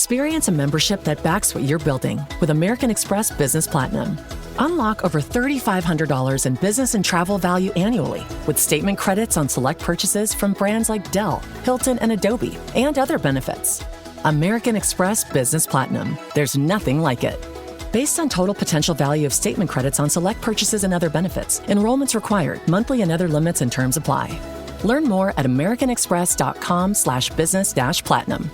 Experience a membership that backs what you're building with American Express Business Platinum. Unlock over $3,500 in business and travel value annually with statement credits on select purchases from brands like Dell, Hilton, and Adobe, and other benefits. American Express Business Platinum. There's nothing like it. Based on total potential value of statement credits on select purchases and other benefits, enrollments required, monthly and other limits and terms apply. Learn more at americanexpress.com/business-platinum.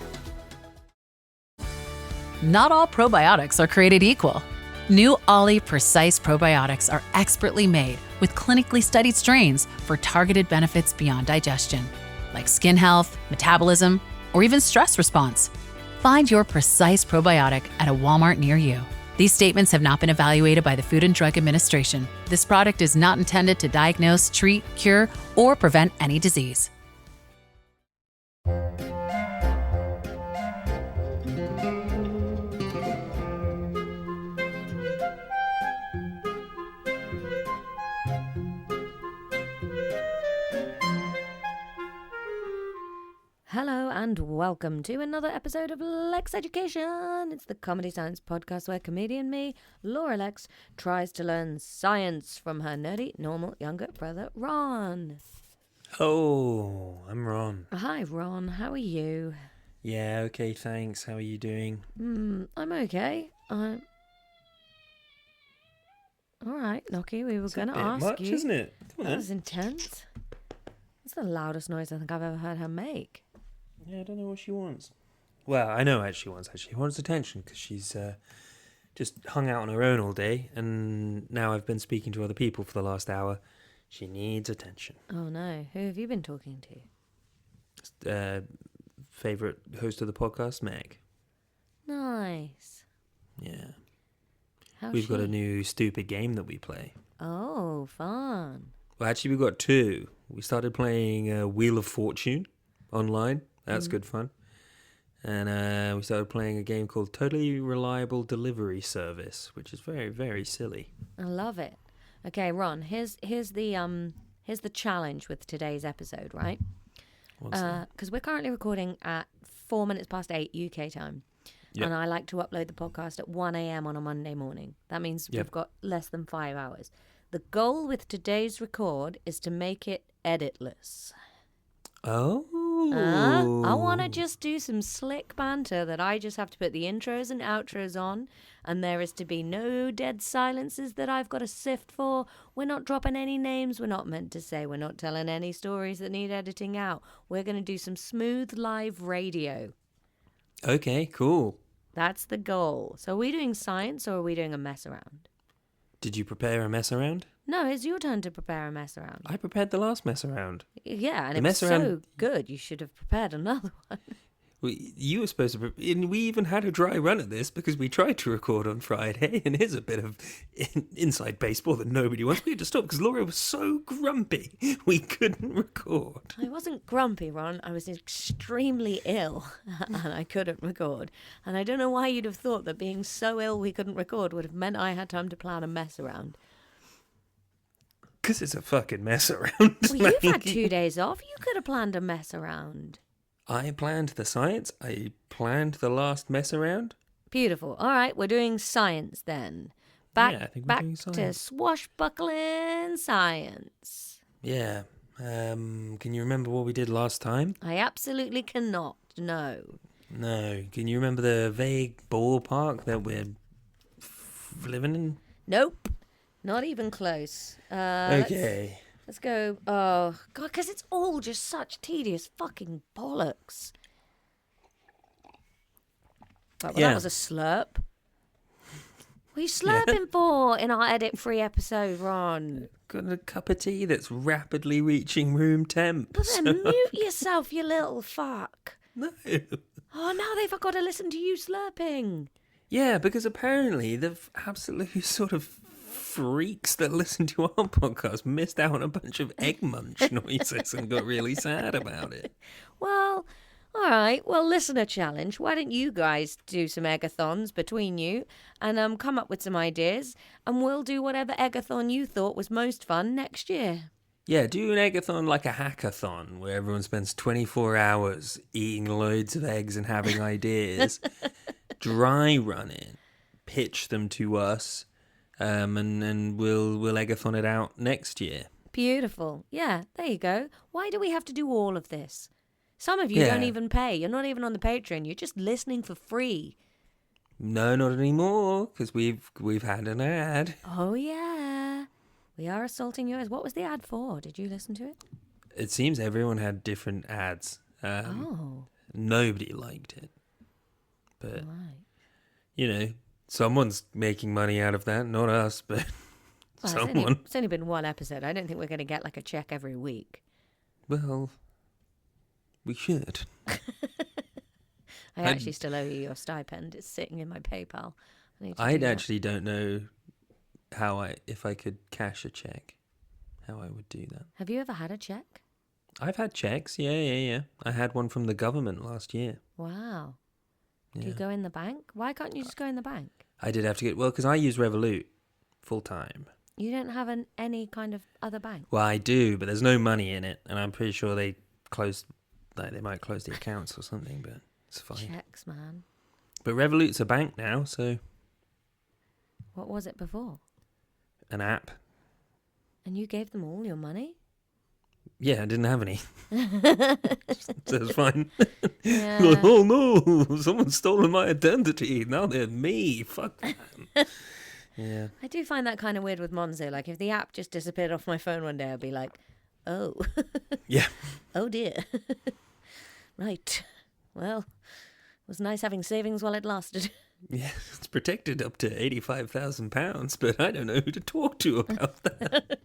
Not all probiotics are created equal. New Ollie Precise probiotics are expertly made with clinically studied strains for targeted benefits beyond digestion, like skin health, metabolism, or even stress response. Find your Precise probiotic at a Walmart near you. These statements have not been evaluated by the Food and Drug Administration. This product is not intended to diagnose, treat, cure, or prevent any disease. Hello and welcome to another episode of Lexx Education. It's the comedy science podcast where comedian me, Laura Lexx, tries to learn science from her nerdy, normal, younger brother, Ron. Oh, I'm Ron. Hi, Ron. How are you? Yeah, okay, thanks. How are you doing? I'm okay. All right, Nocky, we were going to ask much, you. Isn't it? Come on, That was intense. That's the loudest noise I think I've ever heard her make. Yeah, I don't know what she wants. Well, I know what she wants, actually. She wants attention because she's just hung out on her own all day, and now I've been speaking to other people for the last hour. She needs attention. Oh, no. Who have you been talking to? Favourite host of the podcast, Meg. Nice. Yeah. How's We've got she? a new stupid game that we play. Oh, fun. Well, actually, we've got two. We started playing Wheel of Fortune online. That's good fun. And we started playing a game called Totally Reliable Delivery Service, which is very, very silly. I love it. Okay, Ron, here's the challenge with today's episode, right? What's that? Because we're currently recording at 8 UK time. Yep. And I like to upload the podcast at 1 a.m. on a Monday morning. That means Yep. we've got less than 5 hours. The goal with today's record is to make it editless. Oh. I want to just do some slick banter that I just have to put the intros and outros on, and there is to be no dead silences that I've got to sift for. We're not dropping any names we're not meant to say. We're not telling any stories that need editing out. We're going to do some smooth live radio. Okay, cool. That's the goal. So are we doing science or are we doing a mess around? Did you prepare a mess around? No, it's your turn to prepare a mess around. I prepared the last mess around. Yeah, and The it was mess so around- good. You should have prepared another one. You were supposed to... And we even had a dry run at this because we tried to record on Friday, and here's a bit of inside baseball that nobody wants. We had to stop because Laura was so grumpy we couldn't record. I wasn't grumpy, Ron. I was extremely ill and I couldn't record. And I don't know why you'd have thought that being so ill we couldn't record would have meant I had time to plan a mess around. Because it's a fucking mess around. Well, you've had 2 days off. You could have planned a mess around. I planned the science. I planned the last mess around. Beautiful. All right, we're doing science then. Back, Yeah, I think we're back doing to science. swashbuckling science. Yeah. Can you remember what we did last time? I absolutely cannot. No. No. Can you remember the vague ballpark that we're living in? Nope. Not even close. Okay. Let's go. Oh, God, because it's all just such tedious fucking bollocks. Right, well, Yeah. that was a slurp. What are you slurping for in our edit-free episode, Ron? Got a cup of tea that's rapidly reaching room temp. But then mute yourself, you little fuck. No. Oh, now they've got to listen to you slurping. Yeah, because apparently the absolute sort of freaks that listen to our podcast missed out on a bunch of egg munch noises and got really sad about it. Well, all right. Well, listener challenge. Why don't you guys do some eggathons between you and come up with some ideas, and we'll do whatever eggathon you thought was most fun next year. Yeah, do an eggathon like a hackathon where everyone spends 24 hours eating loads of eggs and having ideas. dry run it, pitch them to us, and we'll Eggathon it out next year. Beautiful. Yeah, there you go. Why do we have to do all of this? Some of you don't even pay. You're not even on the Patreon. You're just listening for free. No, not anymore, because we've had an ad. Oh, yeah. We are assaulting yours. What was the ad for? Did you listen to it? It seems everyone had different ads. Nobody liked it. But, someone's making money out of that. Not us, but someone. It's only been one episode. I don't think we're going to get like a check every week. Well, we should. I actually still owe you your stipend. It's sitting in my PayPal. I actually don't know if I could cash a check, how I would do that. Have you ever had a check? I've had checks, yeah. I had one from the government last year. Wow. Yeah. Do you go in the bank? Why can't you just go in the bank? I did have to because I use Revolut full time. You don't have any kind of other bank? Well, I do, but there's no money in it, and I'm pretty sure they might close the accounts or something, but it's fine. Checks, man. But Revolut's a bank now, so... What was it before? An app. And you gave them all your money? Yeah, I didn't have any. So it's fine. Yeah. Oh no, someone's stolen my identity. Now they're me. Fuck them. Yeah. I do find that kind of weird with Monzo. Like, if the app just disappeared off my phone one day, I'd be like, oh. Yeah. Oh, dear. Right. Well, it was nice having savings while it lasted. Yeah, it's protected up to £85,000, but I don't know who to talk to about that.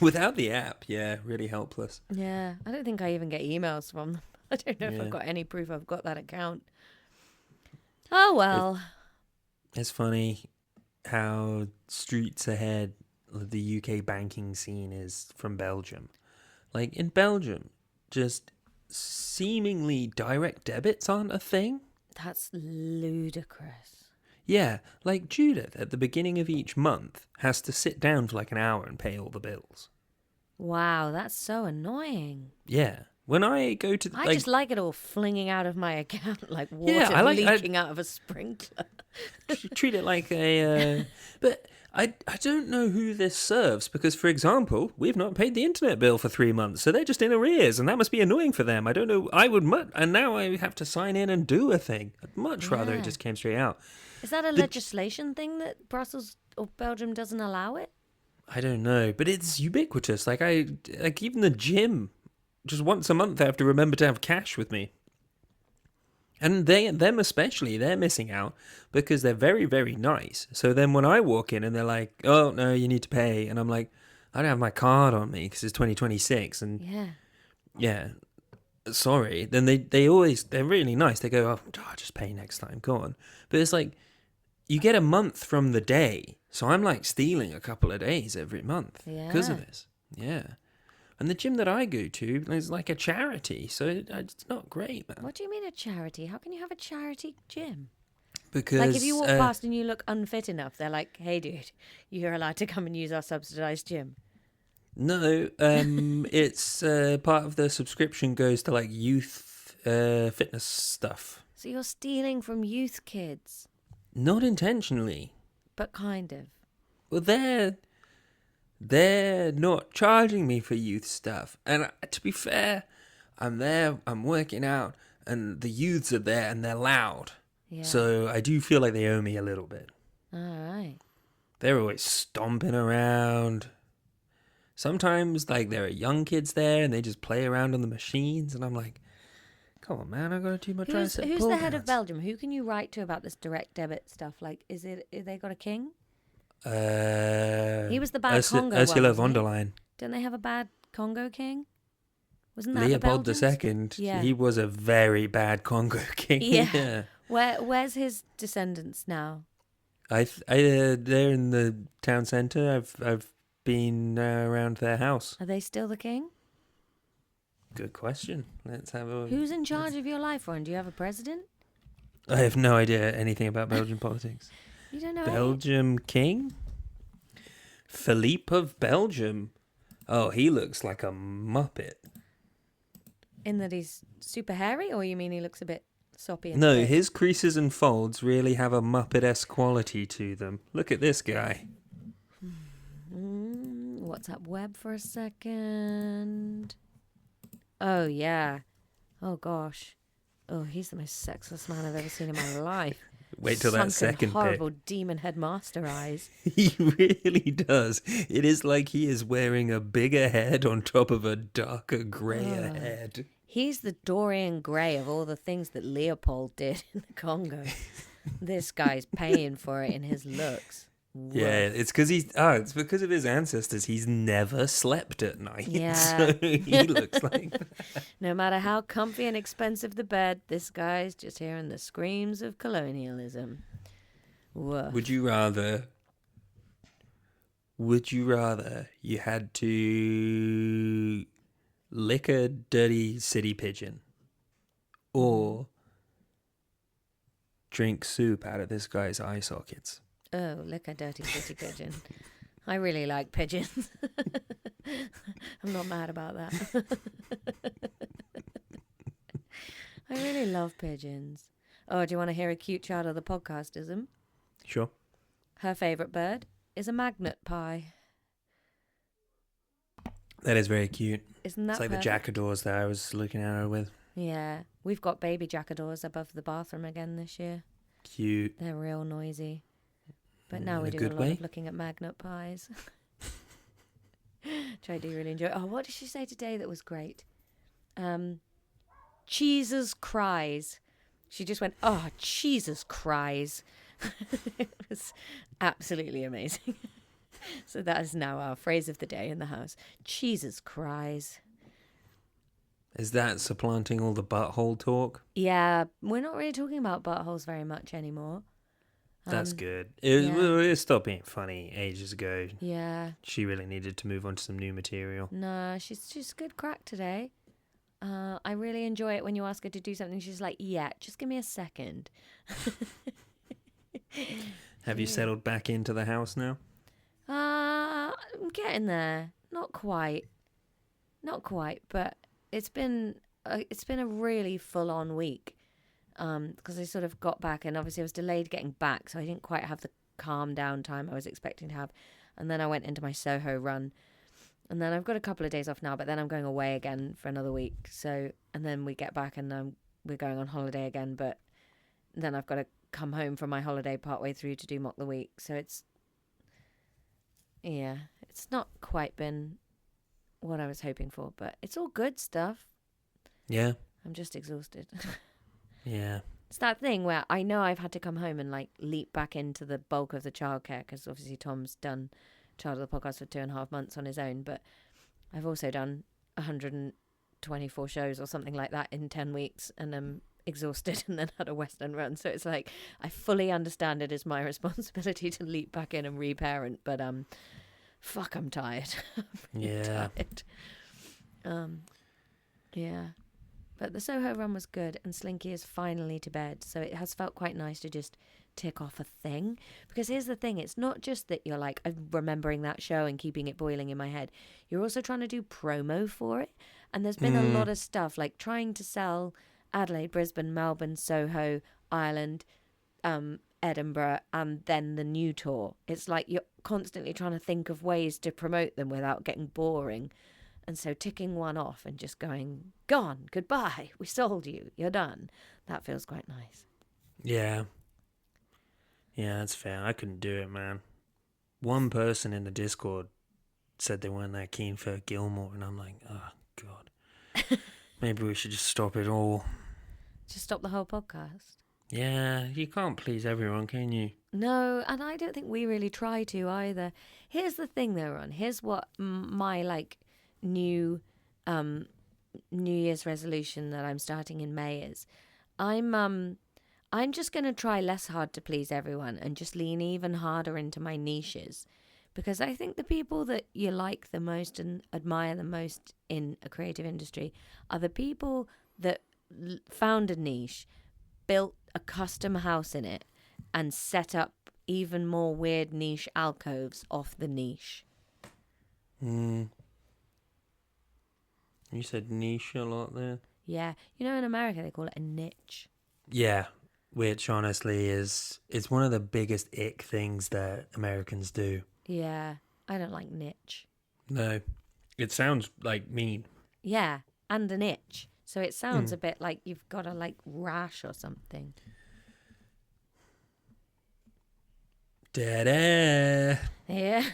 Without the app, yeah, really helpless. Yeah, I don't think I even get emails from them. I don't know if I've got any proof I've got that account. Oh, well. It's funny how streets ahead of the UK banking scene is from Belgium. Like, in Belgium, just seemingly direct debits aren't a thing. That's ludicrous. Yeah, like Judith at the beginning of each month has to sit down for like an hour and pay all the bills. Wow, that's so annoying. Yeah. When I go to... I just like it all flinging out of my account like water leaking out of a sprinkler. Treat it like a... But I don't know who this serves because, for example, we've not paid the internet bill for 3 months, so they're just in arrears, and that must be annoying for them. I don't know. And now I have to sign in and do a thing. I'd much rather it just came straight out. Is that a legislation thing that Brussels or Belgium doesn't allow it? I don't know, but it's ubiquitous. Like even the gym, just once a month I have to remember to have cash with me. And them especially, they're missing out because they're very, very nice. So then when I walk in and they're like, oh, no, you need to pay. And I'm like, I don't have my card on me because it's 2026. And yeah, sorry. Then they're really nice. They go, oh, I'll just pay next time. Go on. But it's like, you get a month from the day. So I'm like stealing a couple of days every month because of this. Yeah. And the gym that I go to is like a charity, so it's not great, man. What do you mean a charity? How can you have a charity gym? Because... Like, if you walk past and you look unfit enough, they're like, hey, dude, you're allowed to come and use our subsidised gym. No, it's part of the subscription goes to, like, youth fitness stuff. So you're stealing from youth kids? Not intentionally. But kind of. Well, they're not charging me for youth stuff. And to be fair, I'm there, I'm working out, and the youths are there, and they're loud. Yeah. So I do feel like they owe me a little bit. All right. They're always stomping around. Sometimes, like, there are young kids there, and they just play around on the machines, and I'm like, come on, man, I've got to do my tricep Who's pull the head downs. of Belgium? Who can you write to about this direct debit stuff? Like, is they got a king? He was the bad Congo Ursula one, von der Leyen. Don't they have a bad Congo king? Wasn't that Leopold the Belgians? II. Yeah. He was a very bad Congo king. Yeah. Where's his descendants now? They're in the town centre. I've been around their house. Are they still the king? Good question. Let's have a... Who's in charge of your life, Ron? Do you have a president? I have no idea anything about Belgian politics. You don't know Belgium king? Philippe of Belgium. Oh, he looks like a muppet. In that he's super hairy, or you mean he looks a bit soppy and No, thick. his creases and folds really have a Muppet-esque quality to them. Look at this guy. What's up, web for a second? Oh, yeah. Oh, gosh. Oh, he's the most sexless man I've ever seen in my life. Wait till that Sunken, second horrible pic. demon headmaster eyes. He really does. It is like he is wearing a bigger head on top of a darker, grayer head. He's the Dorian Gray of all the things that Leopold did in the Congo. This guy's paying for it in his looks. Woof. Yeah, it's because of his ancestors. He's never slept at night. Yeah. So he looks like No matter how comfy and expensive the bed, this guy's just hearing the screams of colonialism. Woof. Would you rather you had to lick a dirty city pigeon or drink soup out of this guy's eye sockets? Oh, lick a dirty city pigeon. I really like pigeons. I'm not mad about that. I really love pigeons. Oh, do you want to hear a cute child of the podcastism? Sure. Her favourite bird is a magnet pie. That is very cute. Isn't that It's like perfect? the jackadaws that I was looking at her with. Yeah, we've got baby jackadaws above the bathroom again this year. Cute. They're real noisy. But now In we a do a good lot way? of looking at magnet pies. Which I do really enjoy. Oh, what did she say today that was great? Jesus cries. She just went, oh, Jesus cries. It was absolutely amazing. So that is now our phrase of the day in the house. Jesus cries. Is that supplanting all the butthole talk? Yeah, we're not really talking about buttholes very much anymore. That's good. yeah. It stopped being funny ages ago. Yeah. She really needed to move on to some new material. No, she's good crack today. I really enjoy it when you ask her to do something. She's like, yeah, just give me a second. Have you settled back into the house now? I'm getting there. Not quite, but it's been a really full-on week. Because I sort of got back, and obviously I was delayed getting back, so I didn't quite have the calm down time I was expecting to have. And then I went into my Soho run, and then I've got a couple of days off now, but then I'm going away again for another week. So, and then we get back, and we're going on holiday again, but then I've got to come home from my holiday partway through to do Mock the Week. So it's not quite been what I was hoping for, but it's all good stuff. Yeah. I'm just exhausted. Yeah. It's that thing where I know I've had to come home and like leap back into the bulk of the childcare, because obviously Tom's done Child of the Podcast for 2.5 months on his own, but I've also done 124 shows or something like that in 10 weeks, and I'm exhausted, and then had a West End run. So it's like I fully understand it is my responsibility to leap back in and reparent, but fuck, I'm tired. I'm really tired. Yeah. But the Soho run was good, and Slinky is finally to bed. So it has felt quite nice to just tick off a thing. Because here's the thing, it's not just that you're like remembering that show and keeping it boiling in my head. You're also trying to do promo for it. And there's been a lot of stuff, like trying to sell Adelaide, Brisbane, Melbourne, Soho, Ireland, Edinburgh, and then the new tour. It's like you're constantly trying to think of ways to promote them without getting boring. And so ticking one off and just going, gone, goodbye, we sold you, you're done. That feels quite nice. Yeah. Yeah, that's fair. I couldn't do it, man. One person in the Discord said they weren't that keen for Gilmore, and I'm like, oh, God. Maybe we should just stop it all. Just stop the whole podcast. Yeah, you can't please everyone, can you? No, and I don't think we really try to either. Here's the thing, though, Ron. Here's what my, new Year's resolution that I'm starting in May is. I'm just going to try less hard to please everyone and just lean even harder into my niches, because I think the people that you like the most and admire the most in a creative industry are the people that found a niche, built a custom house in it, and set up even more weird niche alcoves off the niche. You said niche a lot there. Yeah. You know, in America, they call it a niche. Yeah, which honestly it's one of the biggest ick things that Americans do. Yeah, I don't like niche. No, it sounds like mean. Yeah, and an itch. So it sounds a bit like you've got a like rash or something. Dead air. Yeah.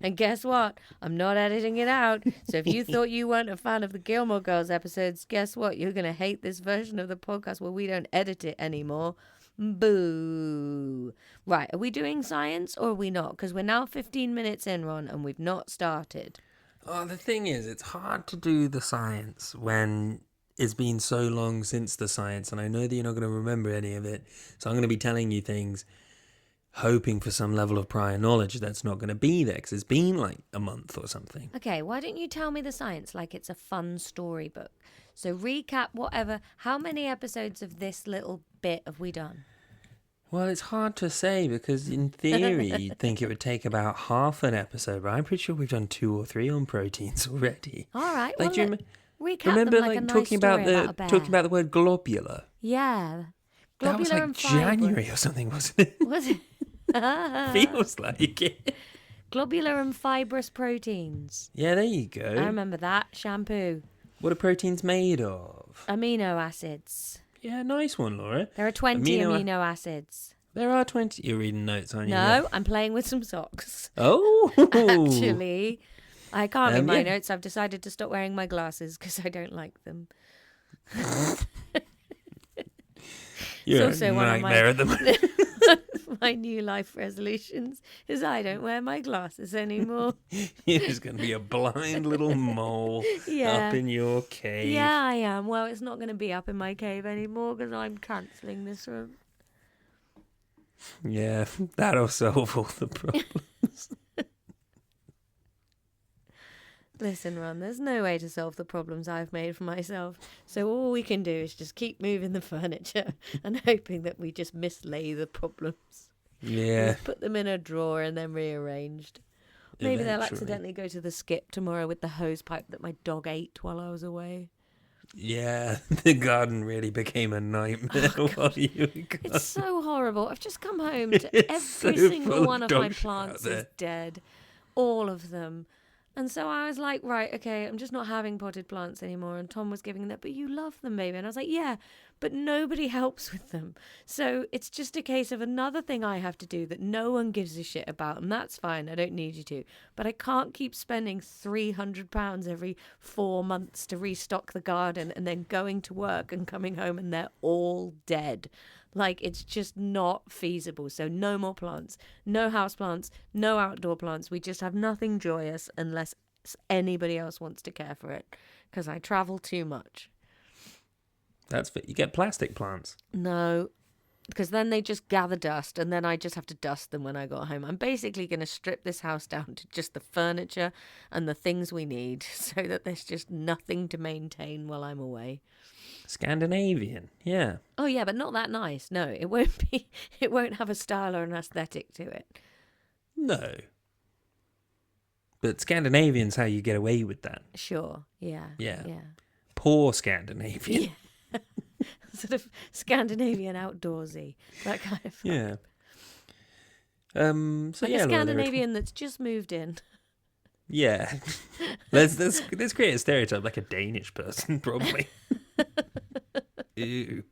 And guess what? I'm not editing it out. So if you thought you weren't a fan of the Gilmore Girls episodes, guess what? You're going to hate this version of the podcast where we don't edit it anymore. Boo. Right. Are we doing science or are we not? Because we're now 15 minutes in, Ron, and we've not started. Oh, the thing is, it's hard to do the science when it's been so long since the science, and I know that you're not going to remember any of it. So I'm going to be telling you things, hoping for some level of prior knowledge that's not going to be there because it's been like a month or something. Okay, why don't you tell me the science like it's a fun storybook? So recap whatever. How many episodes of this little bit have we done? Well, it's hard to say because in theory you'd think it would take about half an episode, but I'm pretty sure we've done 2 or 3 on proteins already. All right. Like, well, do you recap remember them like like a nice talking about story the a bear. talking about the word globular? Yeah. That was Globular like and fibrous. January or something, wasn't it? Was it? Feels like it. Globular and fibrous proteins. Yeah, there you I go. remember that. Shampoo. What are proteins made of? Amino acids. Yeah, nice one, Laura. There are 20 amino acids. There are 20. You're reading notes, aren't you? No, I'm playing with some socks. Oh! Actually, I can't read my yeah. notes. I've decided to stop wearing my glasses because I don't like them. You're It's a also one of nightmare at the moment. my new life resolutions is I don't wear my glasses anymore. You're just going to be a blind little mole Yeah. up in your cave. Yeah, I am. Well, it's not going to be up in my cave anymore because I'm cancelling this room. Yeah, that'll solve all the problems. Listen, Ron, there's no way to solve the problems I've made for myself. So all we can do is just keep moving the furniture and hoping that we just mislay the problems. Yeah. Put them in a drawer and then rearranged. Maybe they'll Eventually. accidentally go to the skip tomorrow with the hose pipe that my dog ate while I was away. Yeah, the garden really became a nightmare while you were gone. It's so horrible. I've just come home to It's every so single full one of of my dog shit out plants there. is dead. All of them. And so I was like, right, okay, I'm just not having potted plants anymore. And Tom was giving that, but you love them, baby. And I was like, yeah, but nobody helps with them. So it's just a case of another thing I have to do that no one gives a shit about. And that's fine. I don't need you to. But I can't keep spending £300 every 4 months to restock the garden and then going to work and coming home and they're all dead. Like, it's just not feasible. So no more plants, no house plants, no outdoor plants. We just have nothing joyous unless anybody else wants to care for it because I travel too much. That's fit. You get plastic plants. No, because then they just gather dust and then I just have to dust them when I got home. I'm basically going to strip this house down to just the furniture and the things we need so that there's just nothing to maintain while I'm away. Scandinavian, yeah. Oh yeah, but not that nice. No, it won't be. It won't have a style or an aesthetic to it. No. But Scandinavian's how you get away with that. Sure. Yeah. Yeah. Yeah. Poor Scandinavian. Yeah. Sort of Scandinavian outdoorsy, that kind of. Yeah. So Like yeah, a Laura, there are Scandinavian that's just moved in. Yeah. let's create a stereotype like a Danish person, probably. Ew.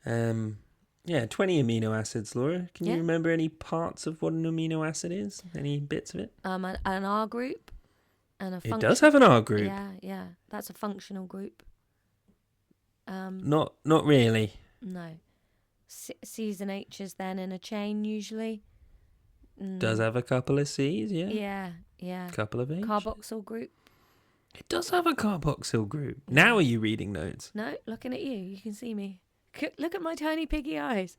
Yeah, 20 amino acids, Laura. Can Yeah. you remember any parts of what an amino acid is? Any bits of it? An R group and a It does have an R group. Yeah. That's a functional group. Not really. No. C's and H's then in a chain usually. Does have a couple of C's, yeah. Yeah. Couple of H's. Carboxyl group. It does have a carboxyl group. Now are you reading notes? No, looking at you. You can see me. Look at my tiny piggy eyes.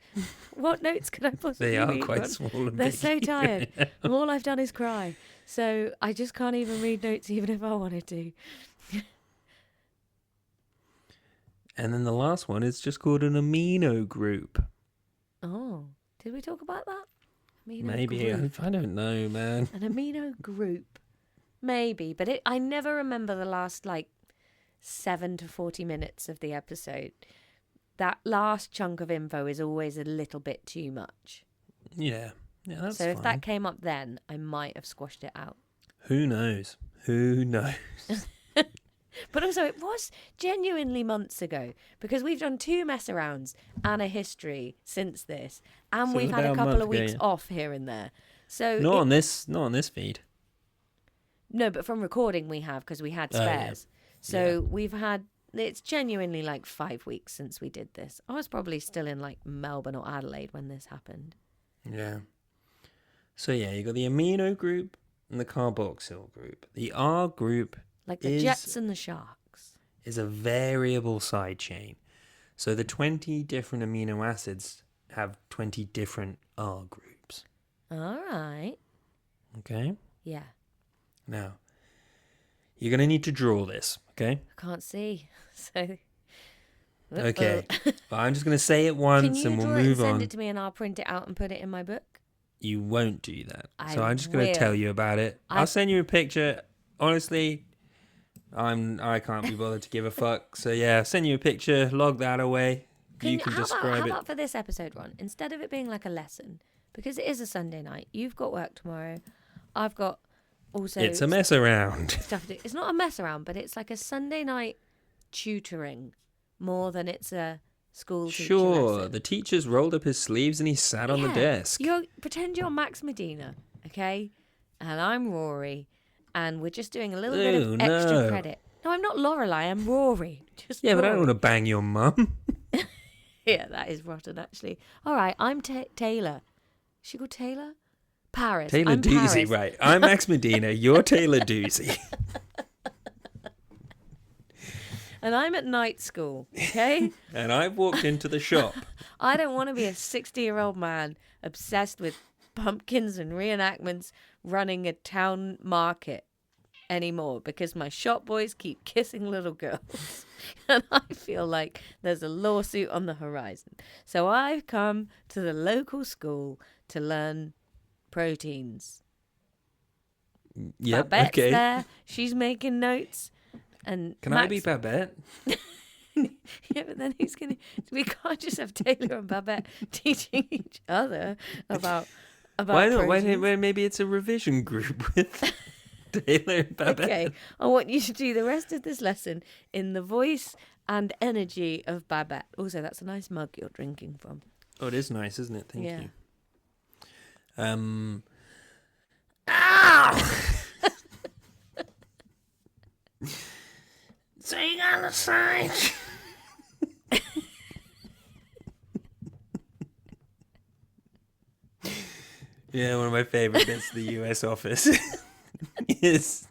What notes could I possibly They are read? quite Ron? small and They're big. so tired. And all I've done is cry. So I just can't even read notes even if I wanted to. And then the last one is just called an amino group. Oh, did we talk about that? Amino Maybe. group. I don't know, man. An amino group. Maybe, but I never remember the last, 7 to 40 minutes of the episode, that last chunk of info is always a little bit too much. Yeah, that's so fine. if that came up then, I might have squashed it out. Who knows? Who knows? But also, it was genuinely months ago, because we've done 2 mess arounds and a history since this, and So we've it was had a about a couple month of ago, weeks yeah. off here and there. So Not on this feed. No, but from recording we have, because we had Oh, yeah. spares. So we've had, it's genuinely like 5 weeks since we did this. I was probably still in like Melbourne or Adelaide when this happened. Yeah. So yeah, you got the amino group and the carboxyl group. The R group Like the Jets and the Sharks. is a variable side chain. So the 20 different amino acids have 20 different R groups. All right. Okay? Yeah. Now, you're going to need to draw this, okay? I can't see. So. Okay. Well, I'm just going to say it Can once you and we'll draw it and move send on. it to me and I'll print it out and put it in my book? You won't do that. So I I'm just going to tell will. you about it. I'll send you a picture. Honestly, I can't be bothered to give a fuck. So yeah, send you a picture, log that away. You can describe how it. about for this episode, Ron? Instead of it being like a lesson, because it is a Sunday night, you've got work tomorrow. I've got also It's a mess around. stuff to do. It's not a mess around, but it's like a Sunday night tutoring more than it's a school teacher Sure, lesson. the teacher's rolled up his sleeves and he sat on the Yeah. desk. Pretend you're Max Medina, okay? And I'm Rory, and we're just doing a little bit of extra no. credit. No, I'm not Lorelai, I'm Rory. Just Yeah, but I don't Rory. want to bang your mum. Yeah, that is rotten, actually. All right, I'm Taylor. Is she called Taylor? Paris. Taylor I'm Doozy, Paris. right. I'm Max Medina, you're Taylor Doozy. And I'm at night school, okay? And I've walked into the shop. I don't want to be a 60-year-old man obsessed with pumpkins and reenactments running a town market anymore because my shop boys keep kissing little girls. And I feel like there's a lawsuit on the horizon. So I've come to the local school to learn proteins. Yep, Babette's okay. there. She's making notes. And Can I be Babette? Yeah, but then who's going to... We can't just have Taylor and Babette teaching each other about Why not? proteins. Maybe it's a revision group with Taylor and Babette. Okay, I want you to do the rest of this lesson in the voice and energy of Babette. Also, that's a nice mug you're drinking from. Oh, it is nice, isn't it? Thank Yeah. you. Ow! So you got the sign. Yeah, one of my favorite bits of the US office is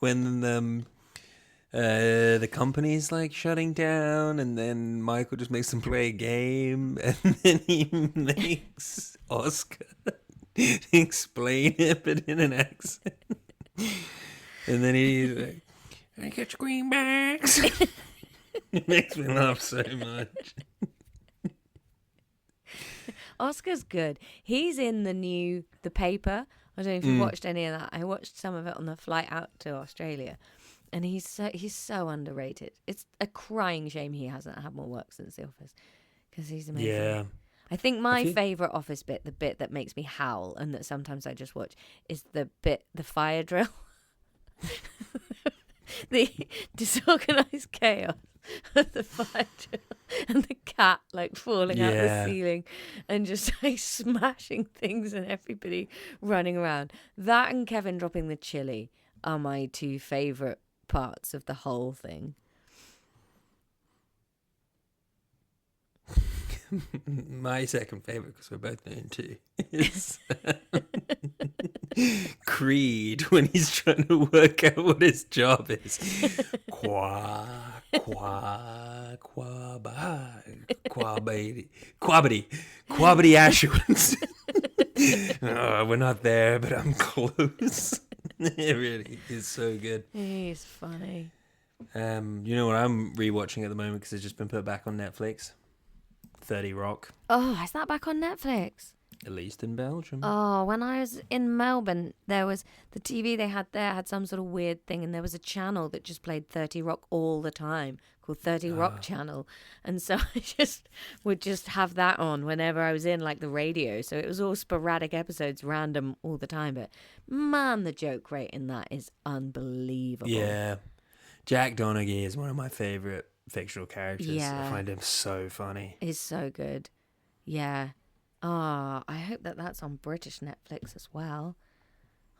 when the company's like shutting down, and then Michael just makes them play a game, and then he makes Oscar explain it, but in an accent. And then he's like, "I get your greenbacks." It makes me laugh so much. Oscar's good. He's in the paper. I don't know if you've watched any of that. I watched some of it on the flight out to Australia. And he's so underrated. It's a crying shame he hasn't had more work since The Office, because he's amazing. Yeah. I think my favourite Office bit, the bit that makes me howl and that sometimes I just watch, is the fire drill. The disorganised chaos of the fire drill and the cat like falling out the ceiling and just like smashing things and everybody running around. That and Kevin dropping the chili are my 2 favourite parts of the whole thing. My second favourite, because we're both known too, is Creed when he's trying to work out what his job is. Qua quabity assurance. Oh, we're not there, but I'm close. It really is so good. He's funny. You know what I'm rewatching at the moment because it's just been put back on Netflix? 30 Rock. Oh, is that back on Netflix? At least in Belgium. Oh, when I was in Melbourne, there was the TV they had there had some sort of weird thing, and there was a channel that just played 30 Rock all the time, called 30 Rock Channel. And so I would just have that on whenever I was in like the radio. So it was all sporadic episodes, random all the time. But man, the joke rate in that is unbelievable. Yeah. Jack Donaghy is one of my favourite fictional characters. Yeah. I find him so funny. He's so good. Yeah. Oh, I hope that that's on British Netflix as well.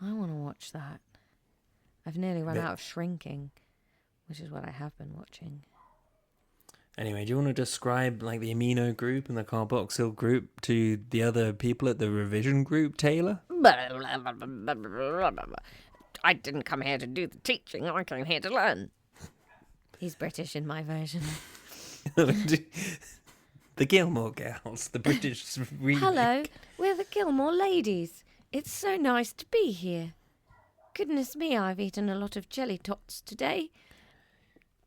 I want to watch that. I've nearly run out of Shrinking, which is what I have been watching. Anyway, do you want to describe like the amino group and the carboxyl group to the other people at the revision group, Taylor? I didn't come here to do the teaching. I came here to learn. He's British in my version. The Gilmore Girls, the British remake. Hello, we're the Gilmore ladies. It's so nice to be here. Goodness me, I've eaten a lot of jelly tots today.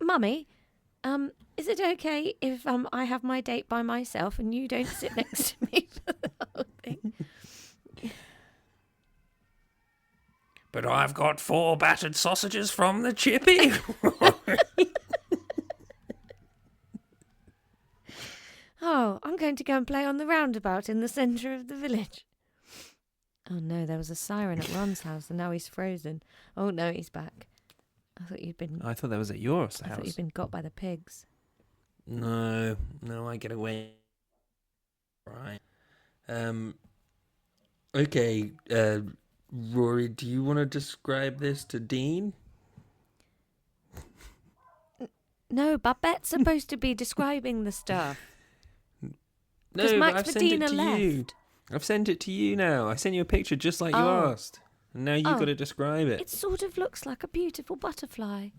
Mummy, is it okay if I have my date by myself and you don't sit next to me for the whole thing? But I've got 4 battered sausages from the chippy. Oh, I'm going to go and play on the roundabout in the centre of the village. Oh no, there was a siren at Ron's house and now he's frozen. Oh no, he's back. I thought that was at your house. I thought you'd been got by the pigs. No, I get away. Right. Okay, Rory, do you want to describe this to Dean? No, Babette's supposed to be describing the stuff. No, Max I've sent it Medina to you. left. I've sent it to you now. I sent you a picture just like you asked. And now you've got to describe it. It sort of looks like a beautiful butterfly.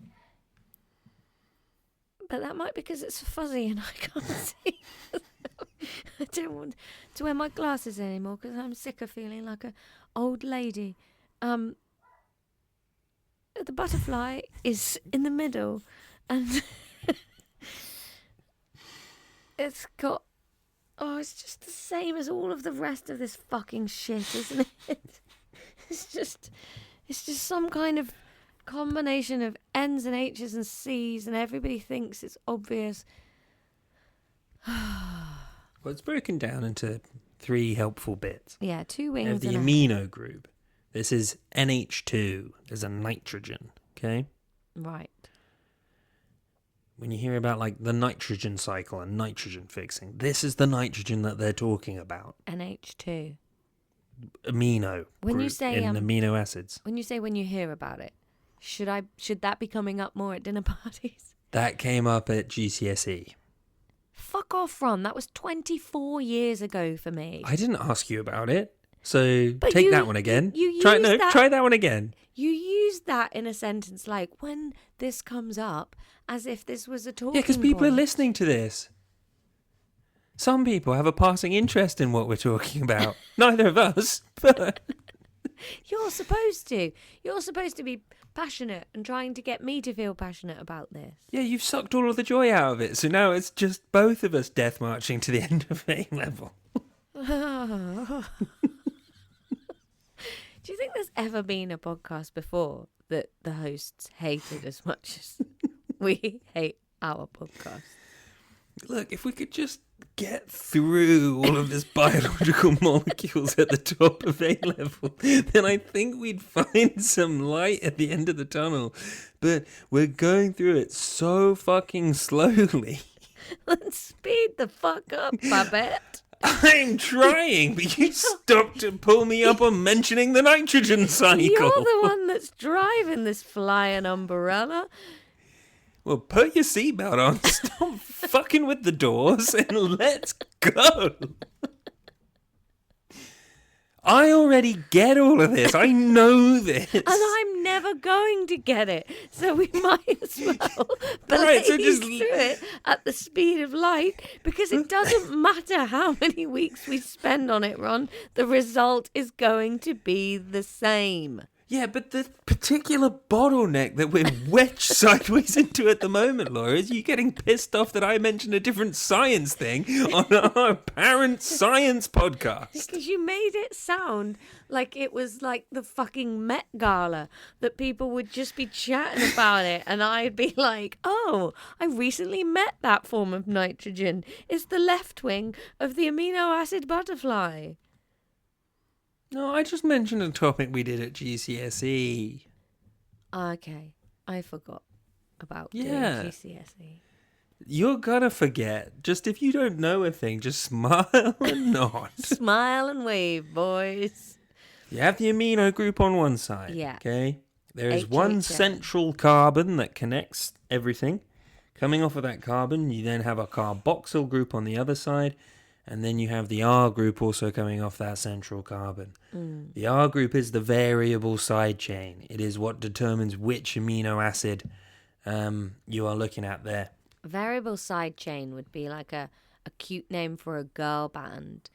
But that might be because it's fuzzy and I can't see. I don't want to wear my glasses anymore because I'm sick of feeling like an old lady. The butterfly is in the middle and it's got... Oh, it's just the same as all of the rest of this fucking shit, isn't it? It's just some kind of combination of N's and H's and C's, and everybody thinks it's obvious. Well, it's broken down into 3 helpful bits. Yeah, 2 wings. We have the amino group. This is NH2. There's a nitrogen, okay? Right. When you hear about like the nitrogen cycle and nitrogen fixing, this is the nitrogen that they're talking about. NH2. Amino. When you group say in amino acids. when you hear about it, should that be coming up more at dinner parties? That came up at GCSE. Fuck off, Ron. That was 24 years ago for me. I didn't ask you about it. So But take you- that one again. you try used that- try that one again. You used that in a sentence like, when this comes up, as if this was a talking Yeah, because people are point. listening to this. Some people have a passing interest in what we're talking about. Neither of us, but... You're supposed to. You're supposed to be passionate and trying to get me to feel passionate about this. Yeah, you've sucked all of the joy out of it, so now it's just both of us death marching to the end of A level. Do you think there's ever been a podcast before that the hosts hated as much as we hate our podcast? Look, if we could just get through all of this biological molecules at the top of A level, then I think we'd find some light at the end of the tunnel. But we're going through it so fucking slowly. Let's speed the fuck up, Babette. I'm trying, but you stopped to pull me up on mentioning the nitrogen cycle. You're the one that's driving this flying umbrella. Well, put your seatbelt on, stop fucking with the doors, and let's go. I already get all of this. I know this. And I'm never going to get it. So we might as well Right, so blaze just- through it at the speed of light, because it doesn't matter how many weeks we spend on it, Ron. The result is going to be the same. Yeah, but the particular bottleneck that we're wedged sideways into at the moment, Laura, is you getting pissed off that I mentioned a different science thing on our parent science podcast. Because you made it sound like it was like the fucking Met Gala, that people would just be chatting about it, and I'd be like, oh, I recently met that form of nitrogen. It's the left wing of the amino acid butterfly. No, I just mentioned a topic we did at GCSE. Okay, I forgot about doing Yeah. GCSE. You're gonna forget. Just if you don't know a thing, just smile and nod. Smile and wave, boys. You have the amino group on one side. Yeah. Okay. There is one HHN. central carbon that connects everything. Coming off of that carbon, you then have a carboxyl group on the other side, and then you have the R group also coming off that central carbon. The R group is the variable side chain. It is what determines which amino acid you are looking at there. Variable side chain would be like a cute name for a girl band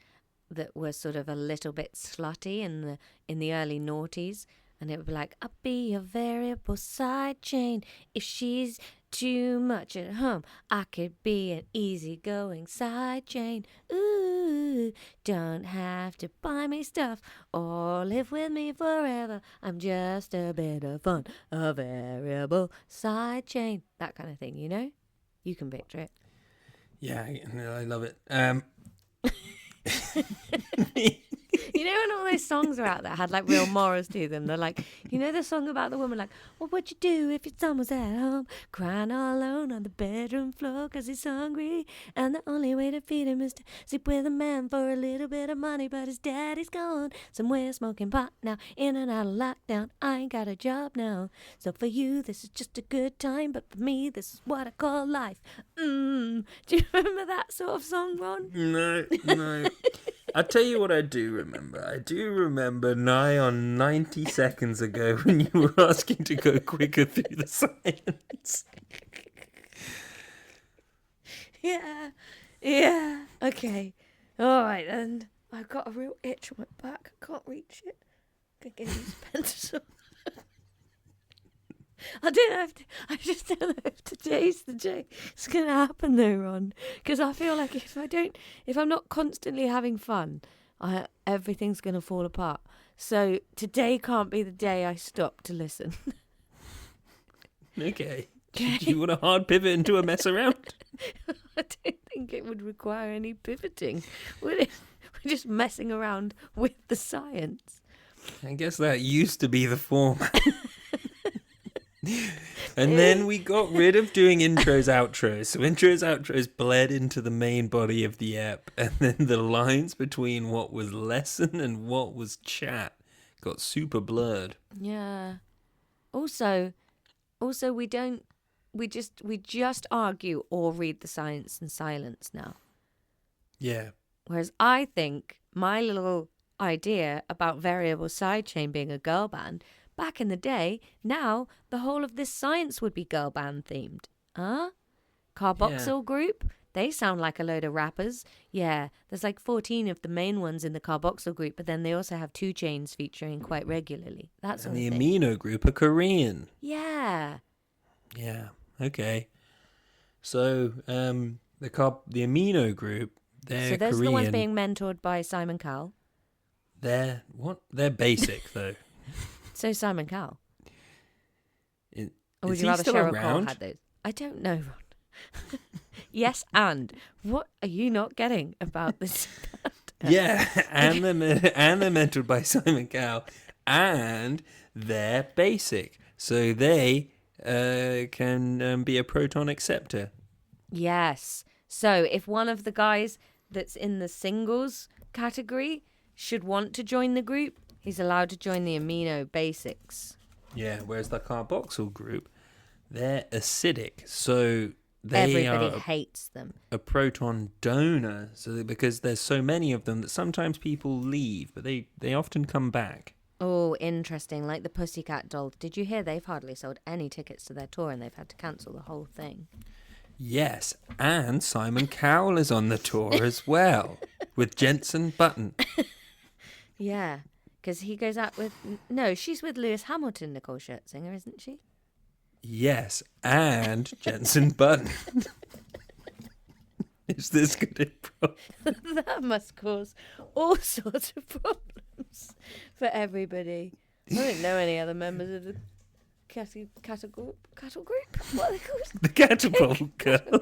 that were sort of a little bit slutty in the early noughties, and it would be like, I'll be a variable side chain. If she's too much at home, I could be an easygoing side chain. Ooh, don't have to buy me stuff or live with me forever. I'm just a bit of fun, a variable side chain. That kind of thing, you know? You can picture it. Yeah, I love it. You know when all those songs are out that had like real morals to them? They're like, you know the song about the woman like, what would you do if your son was at home crying all alone on the bedroom floor 'cause he's hungry, and the only way to feed him is to sleep with a man for a little bit of money, but his daddy's gone somewhere smoking pot now, in and out of lockdown. I ain't got a job now, so for you this is just a good time, but for me this is what I call life. Do you remember that sort of song, Ron? No. I'll tell you what I do remember. I do remember nigh on 90 seconds ago when you were asking to go quicker through the science. Yeah, okay. All right, then. I've got a real itch on my back. I can't reach it. I can get these pencils. I just don't know if today's the day it's going to happen though, Ron. Because I feel like if I'm not constantly having fun, everything's going to fall apart. So today can't be the day I stop to listen. Okay. Do you want a hard pivot into a mess around? I don't think it would require any pivoting, would it? We're just messing around with the science. I guess that used to be the format. And then we got rid of doing intros, outros. So intros, outros bled into the main body of the app. And then the lines between what was lesson and what was chat got super blurred. Yeah. Also we just argue or read the science in silence now. Yeah. Whereas I think my little idea about variable sidechain being a girl band, back in the day, now the whole of this science would be girl band themed. Carboxyl group, they sound like a load of rappers. Yeah, there's like 14 of the main ones in the carboxyl group, but then they also have 2 chains featuring quite regularly. That's And the amino group are Korean. Yeah. Yeah. Okay. So the amino group, they're So those Korean. are the ones being mentored by Simon Cowell. They're what? They're basic though. So Simon Cowell. Or would Is you he rather still Cheryl Cole around? had those? I don't know, Ron. Yes, and what are you not getting about this? Yeah, and they're mentored by Simon Cowell, and they're basic, so they can be a proton acceptor. Yes. So if one of the guys that's in the singles category should want to join the group, he's allowed to join the amino basics. Yeah, whereas the carboxyl group, they're acidic, so they Everybody are hates them. a proton donor. So because there's so many of them that sometimes people leave, but they often come back. Oh, interesting. Like the Pussycat Dolls. Did you hear they've hardly sold any tickets to their tour and they've had to cancel the whole thing? Yes, and Simon Cowell is on the tour as well with Jensen Button. Yeah, Because he goes out with... No, she's with Lewis Hamilton, Nicole Scherzinger, isn't she? Yes, and Jensen Button. Is this good improv? That must cause all sorts of problems for everybody. I don't know any other members of the cattle group. What are they called? The Catapult Girl.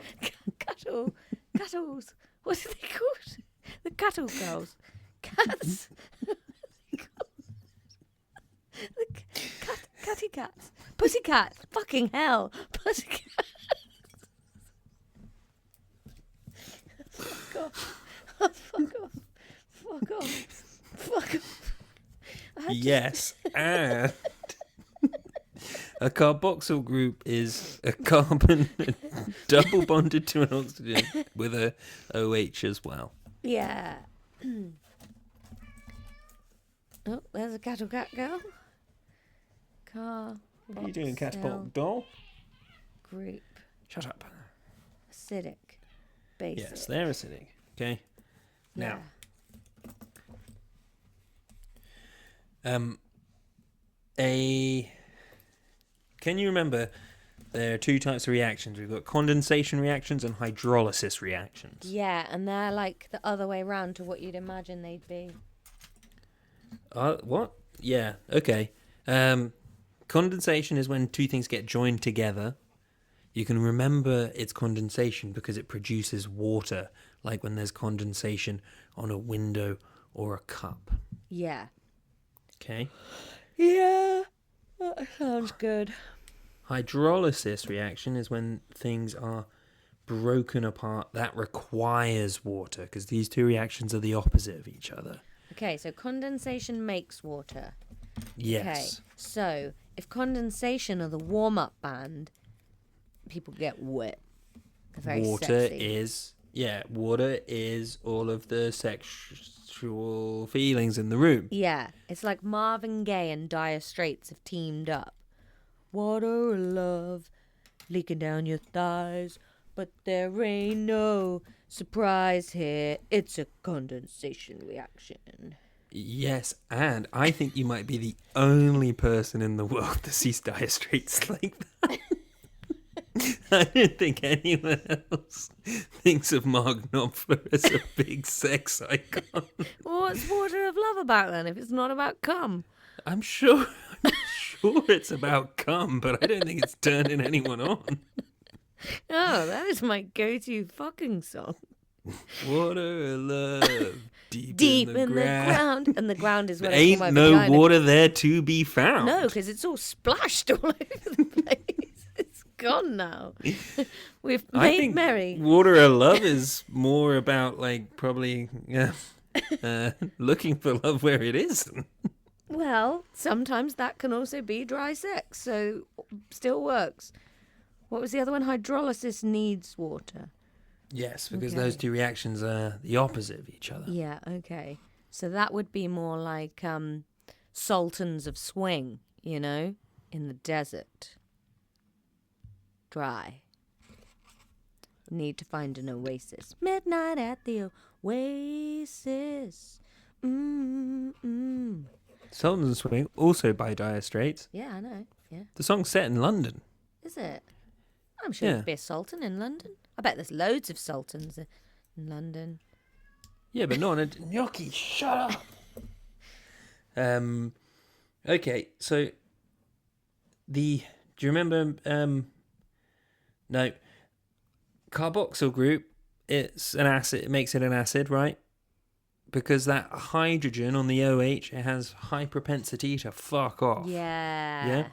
Cattles. What are they called? The cattle girls. Cats. Catty cats. Pussycat. Fucking hell. Pussycat. Fuck off. Oh, fuck off. Fuck off. Fuck off. Yes, and a carboxyl group is a carbon double bonded to an oxygen with a OH as well. Yeah. Oh, there's a cattle cat girl. What are you doing, Catapult Doll? Group. Shut up. Acidic. Basic. Yes, they're acidic. Okay. Now. Can you remember there are two types of reactions? We've got condensation reactions and hydrolysis reactions. Yeah, and they're like the other way round to what you'd imagine they'd be. What? Yeah, okay. Condensation is when two things get joined together. You can remember it's condensation because it produces water, like when there's condensation on a window or a cup. Yeah. Okay? Yeah, that sounds good. Hydrolysis reaction is when things are broken apart. That requires water because these two reactions are the opposite of each other. Okay, so condensation makes water. Yes. Okay, so if condensation are the warm-up band, people get wet. They're very Water sexy. Water is all of the sexual feelings in the room. Yeah, it's like Marvin Gaye and Dire Straits have teamed up. Water of love leaking down your thighs, but there ain't no surprise here. It's a condensation reaction. Yes, and I think you might be the only person in the world that sees Dire Straits like that. I don't think anyone else thinks of Mark Knopfler as a big sex icon. What's Water of Love about then, if it's not about cum? I'm sure it's about cum, but I don't think it's turning anyone on. Oh, that is my go-to fucking song. Water of love, Deep in the ground. And the ground is where There I ain't pull my no vagina. water there to be found. No, because it's all splashed all over the place. It's gone now. We've I made think merry. Water of Love is more about probably looking for love where it is. Well, sometimes that can also be dry sex, so still works. What was the other one? Hydrolysis needs water. Yes, because Okay. those two reactions are the opposite of each other. Yeah, okay. So that would be more like sultans of swing, in the desert. Dry. Need to find an oasis. Midnight at the oasis. Sultans of Swing, also by Dire Straits. Yeah, I know. Yeah. The song's set in London. Is it? I'm sure Yeah. there'd be a sultan in London. I bet there's loads of sultans in London. Yeah, but not in a... Gnocchi, shut up! Okay, so... Do you remember... No. Carboxyl group, it's an acid. It makes it an acid, right? Because that hydrogen on the OH, it has high propensity to fuck off. Yeah. Yeah?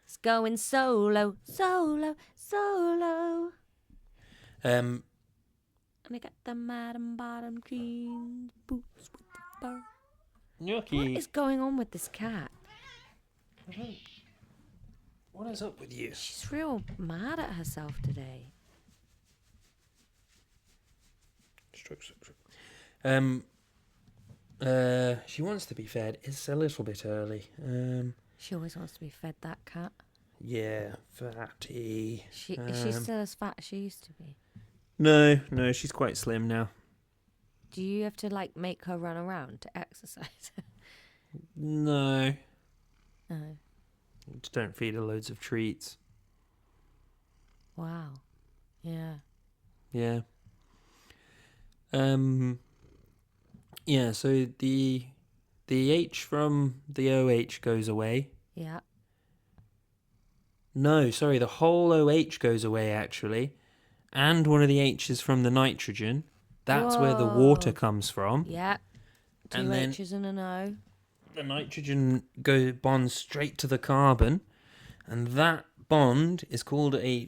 It's going solo, solo, solo. Um, And I got the madam bottom jeans, boots with the bar. Gnocchi. What is going on with this cat? What is up with you? She's real mad at herself today. Stroke. She wants to be fed. It's a little bit early. She always wants to be fed, that cat. Yeah, fatty. Is she still as fat as she used to be? No, she's quite slim now. Do you have to make her run around to exercise? No. No. Just don't feed her loads of treats. Wow. Yeah. Yeah. Yeah, so the H from the OH goes away. Yeah. No, sorry, the whole OH goes away, actually. And one of the H's from the nitrogen. That's where the water Whoa. comes from. Yeah. Two And then H's and an O. the nitrogen bonds straight to the carbon. And that bond is called a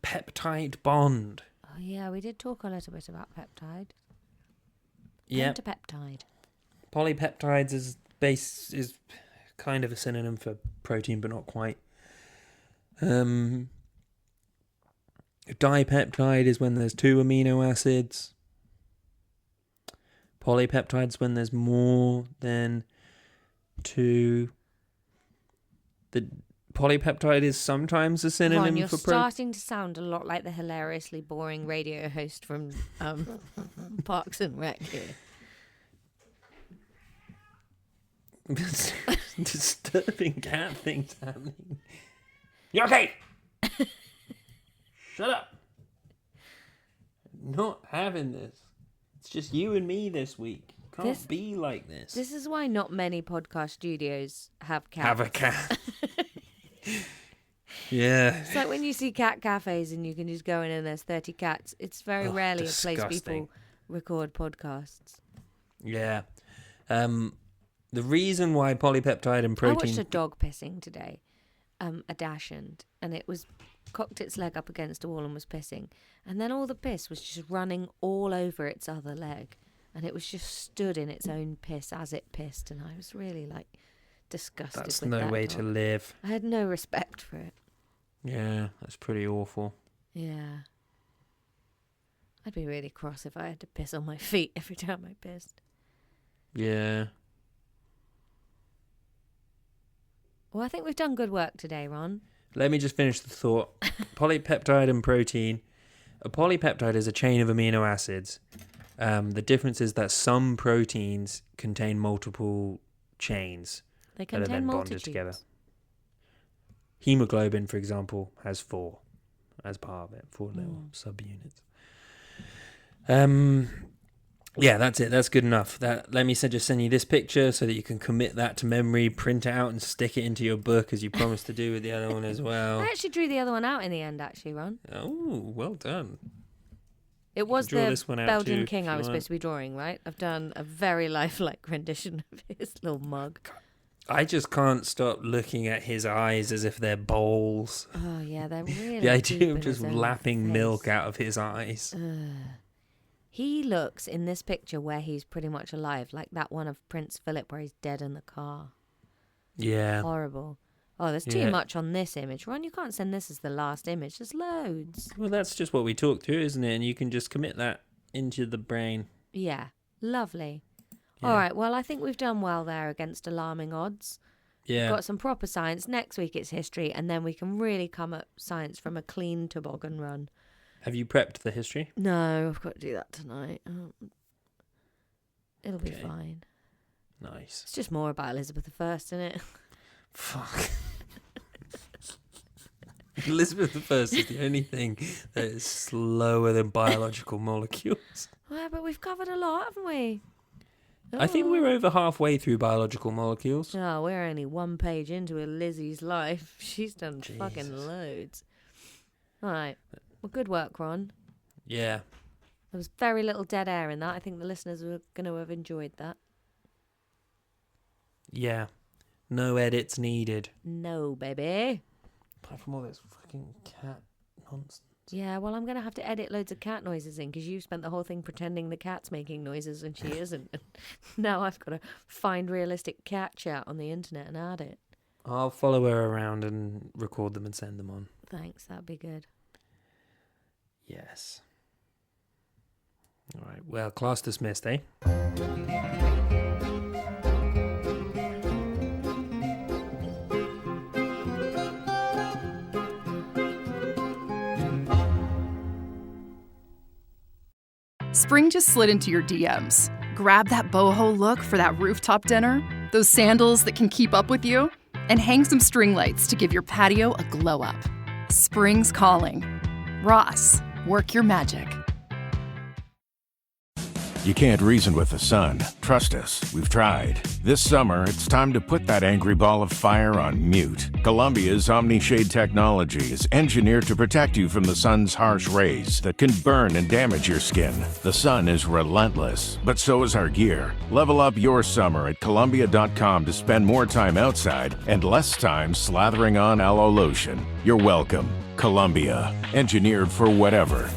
peptide bond. Oh, yeah, we did talk a little bit about peptide. Yeah. Pentapeptide. Polypeptides is kind of a synonym for protein, but not quite. Dipeptide is when there's 2 amino acids. Polypeptides when there's more than 2. The polypeptide is sometimes a synonym Ron, you're for protein. starting to sound a lot like the hilariously boring radio host from Parks and Rec here. Disturbing cat things happening. You okay? Shut up. Not having this. It's just you and me this week. Can't be like this. This is why not many podcast studios have cats. Have a cat. Yeah. It's like when you see cat cafes and you can just go in and there's 30 cats. It's very rarely a place disgusting. people record podcasts. Yeah. The reason why polypeptide and protein... I watched a dog pissing today, a dachshund, and it was cocked its leg up against a wall and was pissing. And then all the piss was just running all over its other leg. And it was just stood in its own piss as it pissed. And I was really, disgusted That's with no that way dog. to live. I had no respect for it. Yeah, that's pretty awful. Yeah. I'd be really cross if I had to piss on my feet every time I pissed. Yeah. Well, I think we've done good work today, Ron. Let me just finish the thought. Polypeptide and protein. A polypeptide is a chain of amino acids. The difference is that some proteins contain multiple chains They that are contain then bonded multitudes. together. Hemoglobin, for example, has 4 as part of it, 4 little subunits. Yeah, that's it. That's good enough. Let me just send you this picture so that you can commit that to memory, print it out and stick it into your book as you promised to do with the other one as well. I actually drew the other one out in the end, Ron. Oh, well done. It was draw the this one out Belgian too, king if I you was want. supposed to be drawing, right? I've done a very lifelike rendition of his little mug. I just can't stop looking at his eyes as if they're bowls. Oh, yeah, they're really The idea deep of in just his own lapping face. milk out of his eyes. He looks, in this picture where he's pretty much alive, like that one of Prince Philip where he's dead in the car. Yeah. Horrible. Oh, there's too Yeah. much on this image. Ron, you can't send this as the last image. There's loads. Well, that's just what we talked to, isn't it? And you can just commit that into the brain. Yeah, lovely. Yeah. All right, well, I think we've done well there against alarming odds. Yeah. Got some proper science. Next week it's history, and then we can really come at science from a clean toboggan run. Have you prepped the history? No, I've got to do that tonight. It'll be Okay. fine. Nice. It's just more about Elizabeth I, isn't it? Fuck. Elizabeth I is the only thing that is slower than biological molecules. Well, but we've covered a lot, haven't we? I think we're over halfway through biological molecules. Oh, we're only one page into Lizzie's life. She's done fucking Jesus. loads. All right. Well, good work, Ron. Yeah. There was very little dead air in that. I think the listeners were going to have enjoyed that. Yeah. No edits needed. No, baby. Apart from all this fucking cat nonsense. Yeah, well, I'm going to have to edit loads of cat noises in because you spent the whole thing pretending the cat's making noises and she isn't. And now I've got to find realistic cat chat on the internet and add it. I'll follow her around and record them and send them on. Thanks, that'd be good. Yes. All right. Well, class dismissed, eh? Spring just slid into your DMs. Grab that boho look for that rooftop dinner? those sandals that can keep up with you, and hang some string lights to give your patio a glow up. Spring's calling. Ross, work your magic. You can't reason with the sun. Trust us, we've tried. This summer, it's time to put that angry ball of fire on mute. Columbia's Omni-Shade technology is engineered to protect you from the sun's harsh rays that can burn and damage your skin. The sun is relentless, but so is our gear. Level up your summer at Columbia.com to spend more time outside and less time slathering on aloe lotion. You're welcome. Columbia, engineered for whatever.